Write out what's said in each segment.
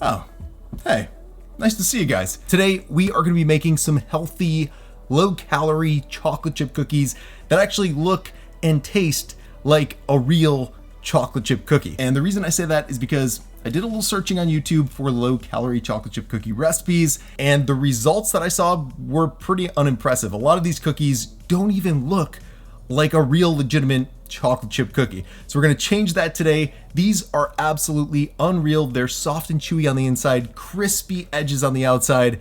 Oh, hey, nice to see you guys. Today, we are gonna be making some healthy, low-calorie chocolate chip cookies that actually look and taste like a real chocolate chip cookie. And the reason I say that is because I did a little searching on YouTube for low-calorie chocolate chip cookie recipes, and the results that I saw were pretty unimpressive. A lot of these cookies don't even look like a real legitimate chocolate chip cookie. So we're gonna change that today. These are absolutely unreal. They're soft and chewy on the inside, crispy edges on the outside.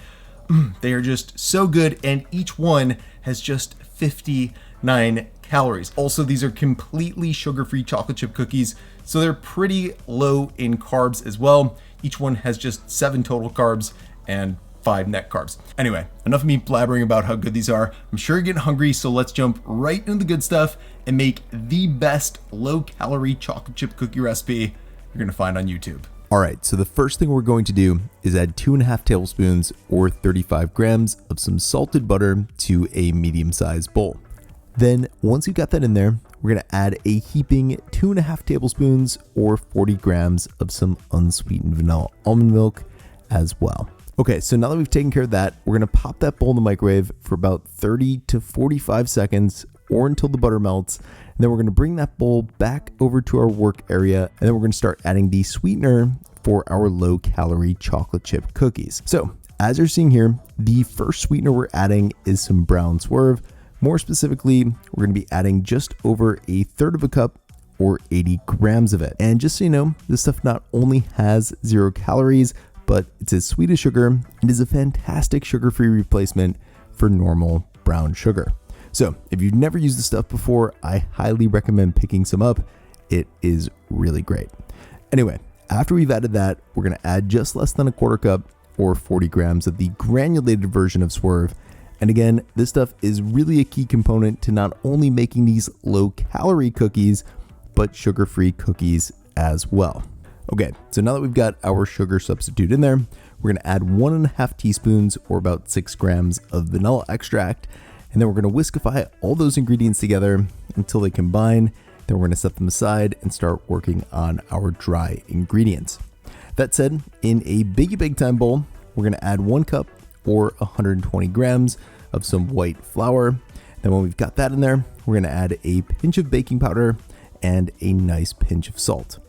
They are just so good, and each one has just 59 calories. Also, these are completely sugar-free chocolate chip cookies, so they're pretty low in carbs as well. Each one has just 7 total carbs and 5 net carbs. Anyway, enough of me blabbering about how good these are. I'm sure you're getting hungry, so let's jump right into the good stuff and make the best low-calorie chocolate chip cookie recipe you're gonna find on YouTube. All right, so the first thing we're going to do is add 2.5 tablespoons or 35 grams of some salted butter to a medium-sized bowl. Then once you've got that in there, we're gonna add a heaping 2.5 tablespoons or 40 grams of some unsweetened vanilla almond milk as well. Okay, so now that we've taken care of that, we're gonna pop that bowl in the microwave for about 30 to 45 seconds or until the butter melts. And then we're gonna bring that bowl back over to our work area, and then we're gonna start adding the sweetener for our low-calorie chocolate chip cookies. So as you're seeing here, the first sweetener we're adding is some brown swerve. More specifically, we're gonna be adding just over 1/3 cup or 80 grams of it. And just so you know, this stuff not only has 0 calories, but it's as sweet as sugar and is a fantastic sugar-free replacement for normal brown sugar. So if you've never used this stuff before, I highly recommend picking some up. It is really great. Anyway, after we've added that, we're gonna add just less than 1/4 cup or 40 grams of the granulated version of swerve. And again, this stuff is really a key component to not only making these low-calorie cookies, but sugar-free cookies as well. Okay, so now that we've got our sugar substitute in there, we're gonna add 1.5 teaspoons or about 6 grams of vanilla extract. And then we're gonna whiskify all those ingredients together until they combine. Then we're gonna set them aside and start working on our dry ingredients. That said, in a big time bowl, we're gonna add 1 cup or 120 grams of some white flour. Then when we've got that in there, we're gonna add a pinch of baking powder and a nice pinch of salt.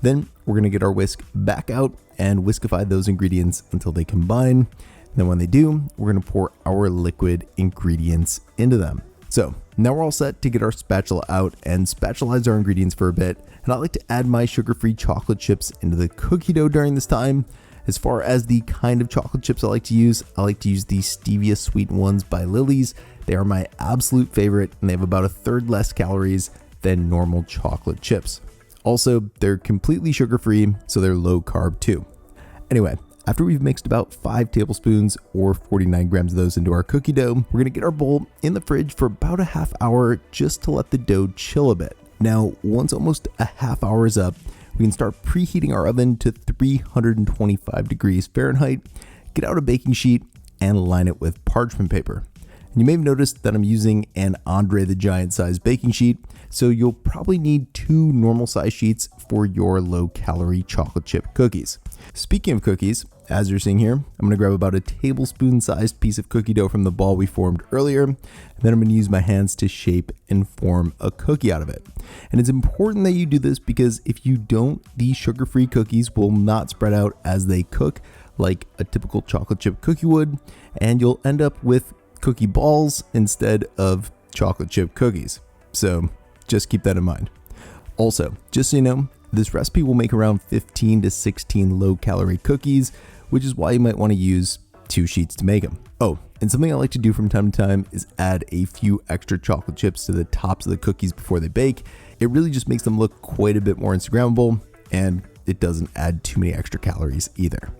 Then we're gonna get our whisk back out and whiskify those ingredients until they combine. And then when they do, we're gonna pour our liquid ingredients into them. So now we're all set to get our spatula out and spatulize our ingredients for a bit. And I like to add my sugar-free chocolate chips into the cookie dough during this time. As far as the kind of chocolate chips I like to use the stevia sweetened ones by Lily's. They are my absolute favorite, and they have about 1/3 less calories than normal chocolate chips. Also, they're completely sugar-free, so they're low carb too. Anyway, after we've mixed about 5 tablespoons or 49 grams of those into our cookie dough, we're gonna get our bowl in the fridge for about a half hour just to let the dough chill a bit. Now, once almost a half hour is up, we can start preheating our oven to 325 degrees Fahrenheit, get out a baking sheet, and line it with parchment paper. And you may have noticed that I'm using an Andre the Giant size baking sheet, so you'll probably need 2 normal size sheets for your low-calorie chocolate chip cookies. Speaking of cookies, as you're seeing here, I'm gonna grab about a tablespoon-sized piece of cookie dough from the ball we formed earlier, and then I'm gonna use my hands to shape and form a cookie out of it. And it's important that you do this because if you don't, these sugar-free cookies will not spread out as they cook like a typical chocolate chip cookie would, and you'll end up with cookie balls instead of chocolate chip cookies. So just keep that in mind. Also, just so you know, this recipe will make around 15 to 16 low-calorie cookies, which is why you might want to use 2 sheets to make them. Oh, and something I like to do from time to time is add a few extra chocolate chips to the tops of the cookies before they bake. It really just makes them look quite a bit more Instagrammable, and it doesn't add too many extra calories either.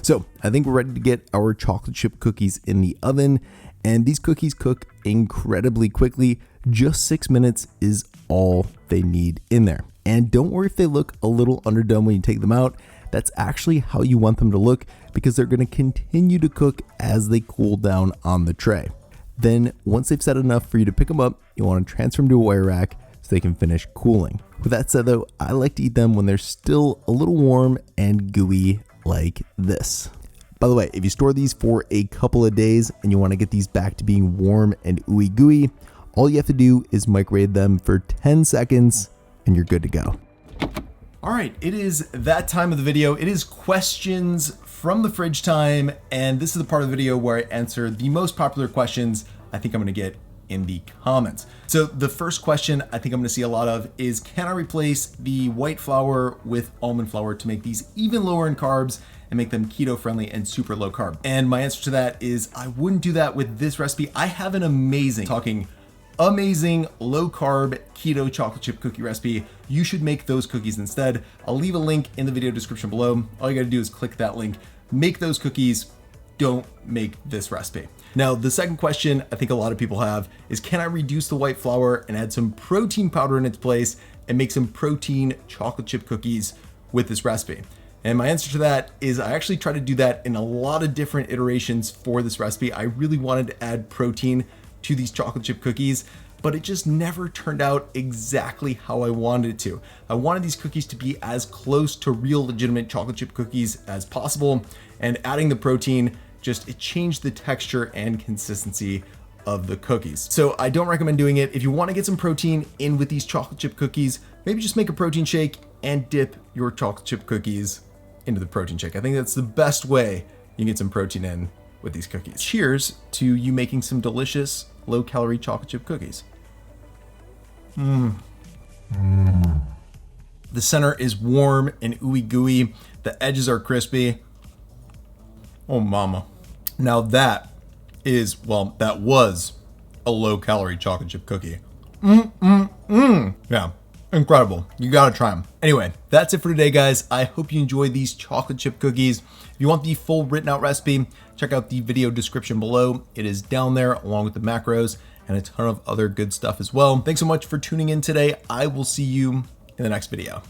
So I think we're ready to get our chocolate chip cookies in the oven, and these cookies cook incredibly quickly. Just 6 minutes is all they need in there. And don't worry if they look a little underdone when you take them out. That's actually how you want them to look because they're going to continue to cook as they cool down on the tray. Then once they've set enough for you to pick them up, you want to transfer them to a wire rack so they can finish cooling. With that said though, I like to eat them when they're still a little warm and gooey like this. By the way, if you store these for a couple of days and you want to get these back to being warm and ooey gooey, all you have to do is microwave them for 10 seconds and you're good to go. All right, it is that time of the video. It is questions from the fridge time, and this is the part of the video where I answer the most popular questions I think I'm gonna get in the comments. So the first question I think I'm gonna see a lot of is, can I replace the white flour with almond flour to make these even lower in carbs and make them keto friendly and super low carb? And my answer to that is I wouldn't do that with this recipe. I have an amazing low carb keto chocolate chip cookie recipe. You should make those cookies instead. I'll leave a link in the video description below. All you gotta do is click that link, make those cookies, don't make this recipe. Now, the second question I think a lot of people have is, can I reduce the white flour and add some protein powder in its place and make some protein chocolate chip cookies with this recipe? And my answer to that is I actually tried to do that in a lot of different iterations for this recipe. I really wanted to add protein to these chocolate chip cookies, but it just never turned out exactly how I wanted it to. I wanted these cookies to be as close to real legitimate chocolate chip cookies as possible, and adding the protein it changed the texture and consistency of the cookies. So I don't recommend doing it. If you want to get some protein in with these chocolate chip cookies, maybe just make a protein shake and dip your chocolate chip cookies into the protein shake. I think that's the best way you can get some protein in with these cookies. Cheers to you making some delicious low calorie chocolate chip cookies. The center is warm and ooey gooey. The edges are crispy. Oh mama. Now that was a low calorie chocolate chip cookie. Yeah, incredible. You gotta try them. Anyway, that's it for today, guys. I hope you enjoyed these chocolate chip cookies. If you want the full written out recipe, check out the video description below. It is down there along with the macros and a ton of other good stuff as well. Thanks so much for tuning in today. I will see you in the next video.